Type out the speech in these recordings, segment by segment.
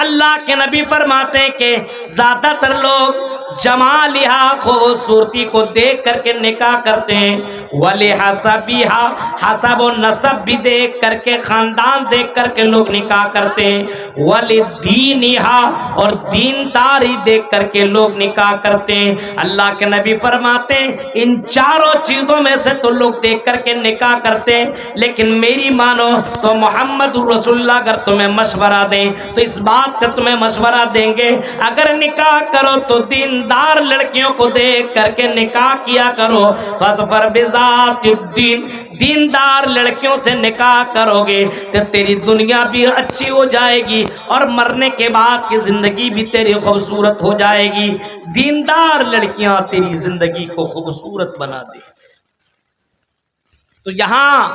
اللہ کے نبی فرماتے ہیں کہ زیادہ تر لوگ جمالہا خوبصورتی کو دیکھ کر کے نکاح کرتے ہیں، ولحسبہا حسب و نسب بھی دیکھ کر کے، خاندان دیکھ کر کے لوگ نکاح کرتے ہیں، ولدینہا اور دینداری دیکھ کر کے لوگ نکاح کرتے ہیں۔ اللہ کے نبی فرماتے ہیں ان چاروں چیزوں میں سے تو لوگ دیکھ کر کے نکاح کرتے ہیں، لیکن میری مانو تو محمد رسول اللہ اگر تمہیں مشورہ دیں تو اس بات کا تمہیں مشورہ دیں گے، اگر نکاح کرو تو دیندار لڑکیوں کو دیکھ کر کے نکاح کیا کرو، فاظفر بذات الدین، دیندار لڑکیوں سے نکاح کرو گے تو تیری دنیا بھی اچھی ہو جائے گی اور مرنے کے بعد کی زندگی بھی تیری خوبصورت ہو جائے گی۔ دیندار لڑکیاں تیری زندگی کو خوبصورت بنا دے۔ تو یہاں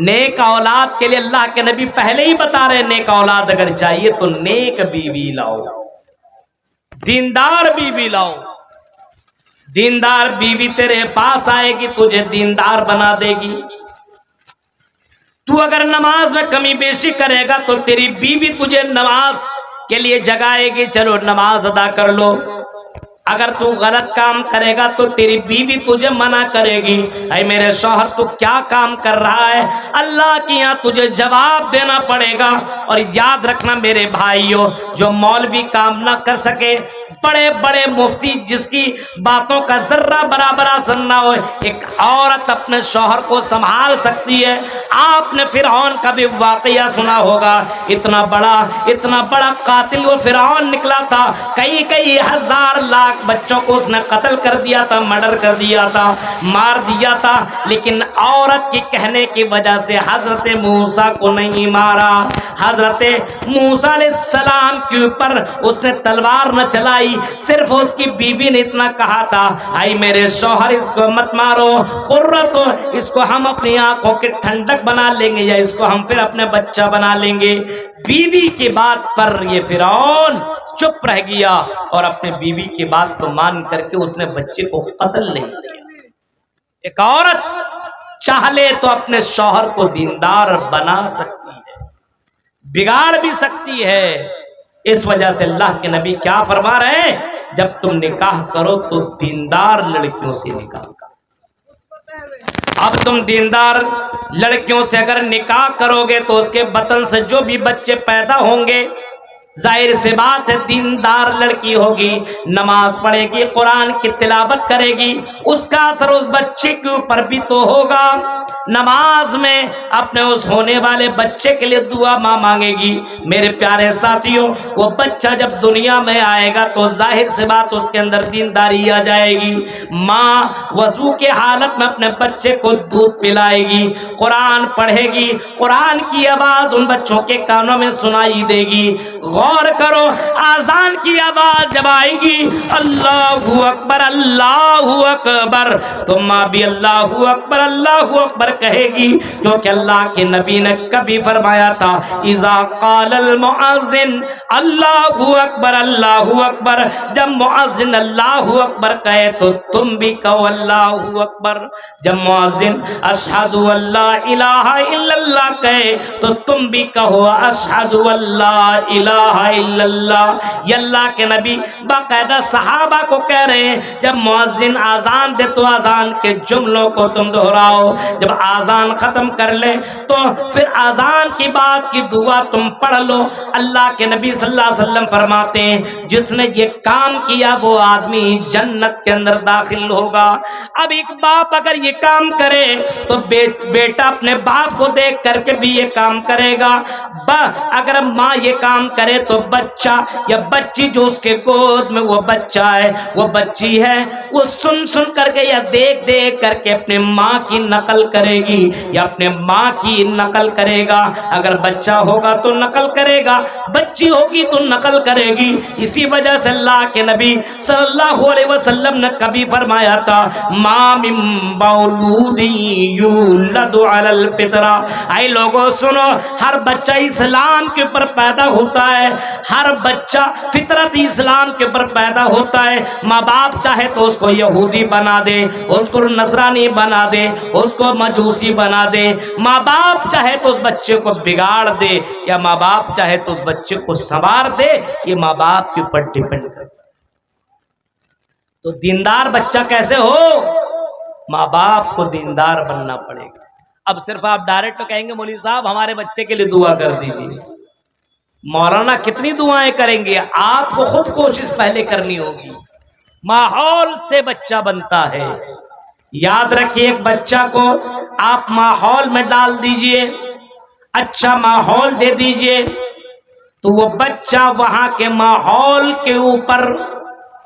نیک اولاد کے لیے اللہ کے نبی پہلے ہی بتا رہے، نیک اولاد اگر چاہیے تو نیک بیوی لاؤ، دیندار بیوی لاؤ۔ دیندار بیوی تیرے پاس آئے گی، تجھے دیندار بنا دے گی۔ تو اگر نماز میں کمی بیشی کرے گا تو تیری بیوی تجھے نماز کے لیے جگائے گی، چلو نماز ادا کر لو۔ اگر تو غلط کام کرے گا تو تیری بیوی تجھے منع کرے گی، اے میرے شوہر تو کیا کام کر رہا ہے، اللہ کی یہاں تجھے جواب دینا پڑے گا۔ اور یاد رکھنا میرے بھائیوں، جو مولوی کام نہ کر سکے، بڑے بڑے مفتی جس کی باتوں کا ذرہ برابر اثر نہ ہو، ایک عورت اپنے شوہر کو سنبھال سکتی ہے۔ آپ نے فرعون کا بھی واقعہ سنا ہوگا، اتنا بڑا قاتل وہ فرعون نکلا تھا، کئی ہزار لاکھ بچوں کو اس نے قتل کر دیا تھا، مرڈر کر دیا تھا، مار دیا تھا، لیکن عورت کی کہنے کی وجہ سے حضرت موسیٰ کو نہیں مارا۔ حضرت موسیٰ علیہ السلام کے اوپر اس نے تلوار نہ چلائی، صرف اس کی بیوی نے اتنا کہا تھا، اے میرے شوہر اس کو مت مارو، قرۃ اس کو ہم اپنی آنکھوں کی ٹھنڈک بنا لیں گے، یا اس کو ہم پھر اپنے بچہ بنا لیں گے۔ بیوی کی بات پر یہ فرعون چپ رہ گیا اور اپنے بیوی کی بات کو مان کر کے اس نے بچے کو قتل نہیں کیا۔ ایک عورت چاہ لے تو اپنے شوہر کو دیندار بنا سکتی ہے، بگاڑ بھی سکتی ہے۔ اس وجہ سے اللہ کے نبی کیا فرما رہے ہیں، جب تم نکاح کرو تو دیندار لڑکیوں سے نکاح کرو۔ اب تم دیندار لڑکیوں سے اگر نکاح کرو گے تو اس کے بطن سے جو بھی بچے پیدا ہوں گے، ظاہر سی بات ہے دیندار لڑکی ہوگی، نماز پڑھے گی، قرآن کی تلاوت کرے گی، اس کا اثر اس بچے کے اوپر بھی تو ہوگا۔ نماز میں اپنے اس ہونے والے بچے کے لیے دعا ماں مانگے گی۔ میرے پیارے ساتھیوں، وہ بچہ جب دنیا میں آئے گا تو ظاہر سی بات اس کے اندر دینداری آ جائے گی۔ ماں وضو کے حالت میں اپنے بچے کو دودھ پلائے گی، قرآن پڑھے گی، قرآن کی آواز ان بچوں کے کانوں میں سنائی دے گی۔ غور کرو، آذان کی آواز جب آئے گی، اللہ اکبر اللہ اکبر، تو ماں بھی اللہ اکبر کہے گی، کیونکہ اللہ کے نبی نے کبھی فرمایا تھا اذا قال المؤذن اللہ اکبر، جب مؤذن اللہ اکبر کہے تو تم بھی کہو اللہ اکبر، جب مؤذن اشہد ان لا الہ الا اللہ کہے تو تم بھی کہو اشہد ان لا الہ الا اللہ۔ یہ اللہ کے نبی باقاعدہ صحابہ کو کہہ رہے ہیں جب مؤذن آذان دے تو آذان کے جملوں کو تم دہراؤ، جب آذان ختم کر لے تو پھر آذان کی بات کی دعا تم پڑھ لو۔ اللہ کے نبی صلی اللہ علیہ وسلم فرماتے ہیں جس نے یہ کام کیا وہ آدمی جنت کے اندر داخل ہوگا۔ اب ایک باپ اگر یہ کام کرے تو بیٹا اپنے باپ کو دیکھ کر کے بھی یہ کام کرے گا، اگر ماں یہ کام کرے تو بچہ یا بچی جو اس کے گود میں وہ بچہ ہے وہ بچی ہے، وہ سن سن کر کے یا دیکھ دیکھ کر کے اپنے ماں کی نقل کرے گی یا اپنے ماں کی نقل کرے گا۔ اگر بچہ ہوگا تو نقل کرے گا، بچی ہوگی تو نقل کرے گی۔ اسی وجہ سے اللہ کے نبی صلی اللہ علیہ وسلم نے کبھی فرمایا تھا ما من مولود یولد علی الفطرہ، اے لوگوں سنو، ہر بچہ اسلام کے اوپر پیدا ہوتا ہے، ہر بچہ فطرت اسلام کے پر پیدا ہوتا ہے، ماں باپ چاہے تو اس کو یہودی بنا دے، اس کو نصرانی بنا دے، اس کو مجوسی بنا دے، ماں باپ چاہے تو اس بچے کو بگاڑ دے، یا ماں باپ چاہے تو اس بچے کو سنوار دے، یہ ماں باپ کے اوپر ڈیپینڈ کرتا ہے۔ تو دیندار بچہ کیسے ہو؟ ماں باپ کو دیندار بننا پڑے گا۔ اب صرف آپ ڈائریکٹ تو کہیں گے مولوی صاحب ہمارے بچے کے لیے دعا کر دیجیے، مولانا کتنی دعائیں کریں گے؟ آپ کو خود کوشش پہلے کرنی ہوگی۔ ماحول سے بچہ بنتا ہے، یاد رکھیے ایک بچہ کو آپ ماحول میں ڈال دیجئے، اچھا ماحول دے دیجئے تو وہ بچہ وہاں کے ماحول کے اوپر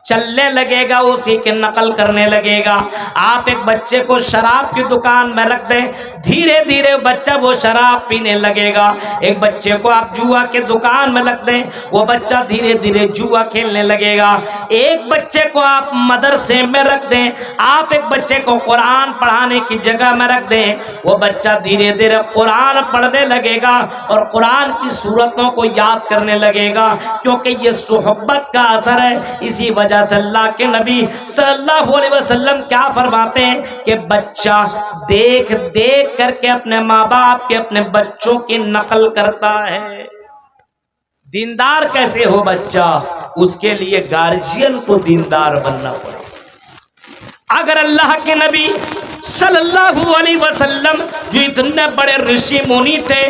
چلنے لگے گا، اسی کے نقل کرنے لگے گا۔ آپ ایک بچے کو شراب کی دکان میں رکھ دیں، دھیرے دھیرے بچہ وہ شراب پینے لگے گا۔ ایک بچے کو آپ جوا کے دکان میں رکھ دیں، وہ بچہ دھیرے دھیرے جوا کھیلنے لگے گا۔ ایک بچے کو آپ مدرسے میں رکھ دیں، آپ ایک بچے کو قرآن پڑھانے کی جگہ میں رکھ دیں، وہ بچہ دھیرے دھیرے قرآن پڑھنے لگے گا اور قرآن کی سورتوں کو یاد کرنے لگے گا، کیونکہ یہ صحبت کا اثر ہے۔ اسی وجہ سے اللہ کے نبی صلی اللہ علیہ وسلم کیا فرماتے ہیں کہ بچہ دیکھ دیکھ کر کے اپنے ماں باپ کے اپنے بچوں کی نقل کرتا ہے۔ دیندار کیسے ہو بچہ؟ اس کے لیے گارجین کو دیندار بننا پڑے۔ اگر اللہ کے نبی صلی اللہ علیہ وسلم جو اتنے بڑے رشی منی تھے،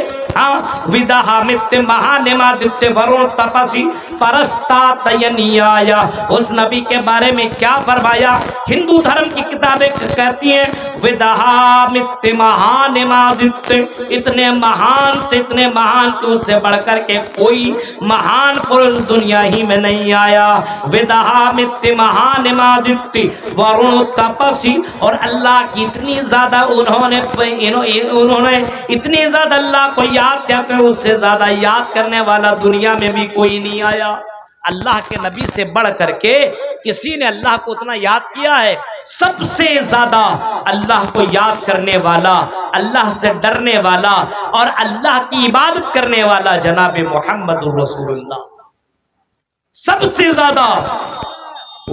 ودہامت مہانمادت ورون تپسی پرستا تینیایا، اس نبی کے بارے میں کیا فرمایا؟ ہندو دھرم کی کتابیں کہتی ہیں ودہامت مہانمادت، اتنے مہان تھے، اتنے مہان کہ اس سے بڑھ کر کے کوئی مہان پرش دنیا ہی میں نہیں آیا۔ ودہامت مہانمادت ورون تپسی، اور اللہ کی اتنی زیادہ انہوں نے اتنی زیادہ اللہ کو یاد کیا کہ اس سے زیادہ یاد کرنے والا دنیا میں بھی کوئی نہیں آیا۔ اللہ کے نبی سے بڑھ کر کے کسی نے اللہ کو اتنا یاد کیا ہے؟ سب سے زیادہ اللہ کو یاد کرنے والا، اللہ سے ڈرنے والا اور اللہ کی عبادت کرنے والا جناب محمد رسول اللہ سب سے زیادہ۔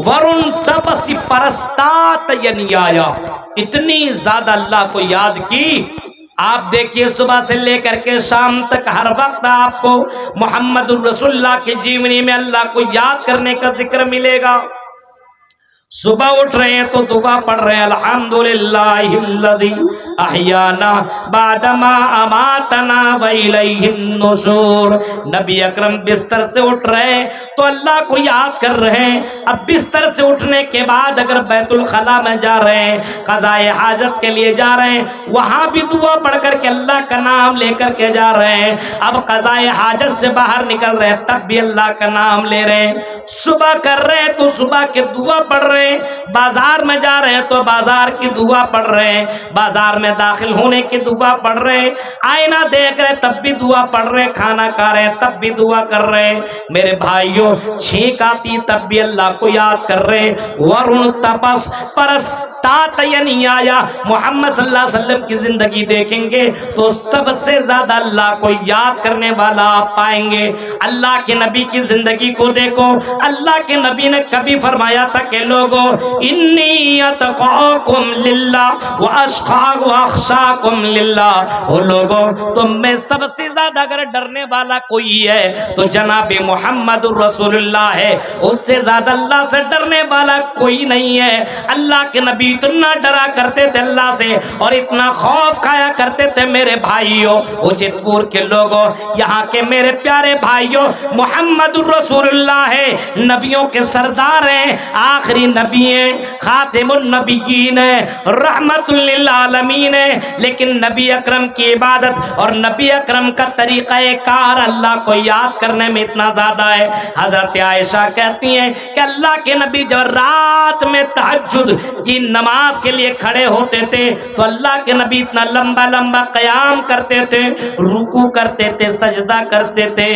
ورن تپسی پرستات یعنی آیا، اتنی زیادہ اللہ کو یاد کی۔ آپ دیکھیے صبح سے لے کر کے شام تک ہر وقت آپ کو محمد الرسول اللہ کے جیونی میں اللہ کو یاد کرنے کا ذکر ملے گا۔ صبح اٹھ رہے ہیں تو دعا پڑھ رہے ہیں الحمدللہ الذی احیانا بعدما اماتنا والیہ النشور۔ نبی اکرم بستر سے اٹھ رہے ہیں تو اللہ کو یاد کر رہے ہیں۔ اب بستر سے اٹھنے کے بعد اگر بیت الخلاء میں جا رہے ہیں، قضائے حاجت کے لیے جا رہے ہیں، وہاں بھی دعا پڑھ کر کے اللہ کا نام لے کر کے جا رہے ہیں۔ اب قضائے حاجت سے باہر نکل رہے ہیں تب بھی اللہ کا نام لے رہے ہیں۔ صبح کر رہے ہیں تو صبح کے دعا پڑھ رہے ہیں، بازار میں جا رہے ہیں تو بازار کی دعا پڑھ رہے ہیں، بازار میں داخل ہونے کی دعا پڑھ رہے ہیں، آئینہ دیکھ رہے ہیں تب بھی دعا پڑھ رہے ہیں، کھانا کھا رہے ہیں تب بھی دعا کر رہے ہیں۔ میرے بھائیوں، چھینک آتی تب بھی اللہ کو یاد کر رہے ہیں۔ ورن تپس پرستات یعنی آیا، محمد صلی اللہ علیہ وسلم کی زندگی دیکھیں گے تو سب سے زیادہ اللہ کو یاد کرنے والا آپ پائیں گے۔ اللہ کے نبی کی زندگی کو دیکھو، اللہ کے نبی نے کبھی فرمایا تھا کہ لوگوں انی اتقاکم للہ واخشاکم للہ، وہ لوگوں تم میں سب سے زیادہ اگر ڈرنے والا کوئی ہے تو جناب محمد الرسول اللہ ہے، اس سے زیادہ اللہ سے ڈرنے والا کوئی نہیں ہے۔ اللہ کے نبی اتنا ڈرا کرتے تھے اللہ سے اور اتنا خوف کھایا کرتے تھے۔ میرے بھائیوں، اچت پور کے لوگوں، یہاں کے میرے پیارے بھائیوں، محمد الرسول اللہ ہے، نبیوں کے سردار ہیں، آخری نبی ہیں، خاتم النبیین ہیں، رحمت للعالمین ہیں، لیکن نبی اکرم کی عبادت اور نبی اکرم کا طریقہ کار اللہ کو یاد کرنے میں اتنا زیادہ ہے۔ حضرت عائشہ کہتی ہیں کہ اللہ کے نبی جب رات میں تہجد کی نماز نماز کے لیے کھڑے ہوتے تھے تو اللہ کے نبی اتنا لمبا لمبا قیام کرتے تھے، رکوع کرتے تھے، سجدہ کرتے تھے،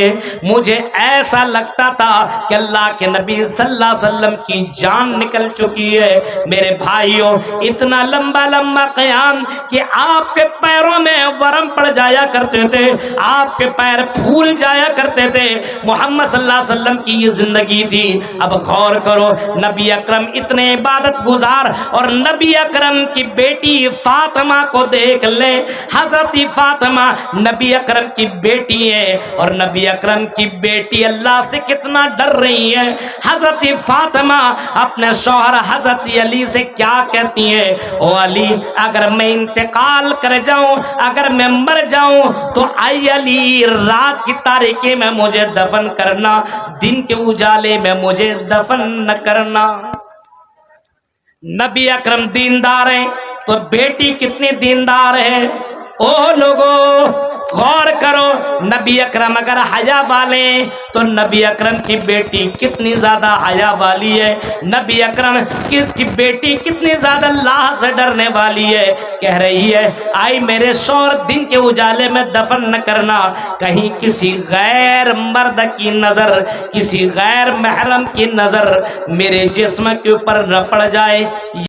مجھے ایسا لگتا تھا کہ اللہ کے نبی صلی اللہ علیہ وسلم کی جان نکل چکی ہے۔ میرے بھائیوں، اتنا لمبا لمبا قیام کہ آپ کے پیروں میں ورم پڑ جایا کرتے تھے، آپ کے پیر پھول جایا کرتے تھے۔ محمد صلی اللہ علیہ وسلم کی یہ زندگی تھی۔ اب غور کرو، نبی اکرم اتنے عبادت گزار، اور نبی اکرم کی بیٹی فاطمہ کو دیکھ لیں۔ حضرت فاطمہ نبی اکرم کی بیٹی ہے، اور نبی اکرم کی بیٹی اللہ سے کتنا ڈر رہی ہے۔ حضرت فاطمہ اپنے شوہر حضرت علی سے کیا کہتی ہے؟ او علی، اگر میں انتقال کر جاؤں، اگر میں مر جاؤں تو اے علی، رات کی تاریکی میں مجھے دفن کرنا، دن کے اجالے میں مجھے دفن نہ کرنا۔ نبی اکرم دیندار ہیں تو بیٹی کتنی دیندار ہے۔ او لوگوں، غور کرو، نبی اکرم اگر حیا والے تو نبی اکرم کی بیٹی کتنی زیادہ حیا والی ہے، نبی اکرم کی بیٹی کتنی زیادہ اللہ سے ڈرنے والی ہے۔ کہہ رہی ہے، آئی میرے شوہر دن کے اجالے میں دفن نہ کرنا، کہیں کسی غیر مرد کی نظر، کسی غیر محرم کی نظر میرے جسم کے اوپر نہ پڑ جائے۔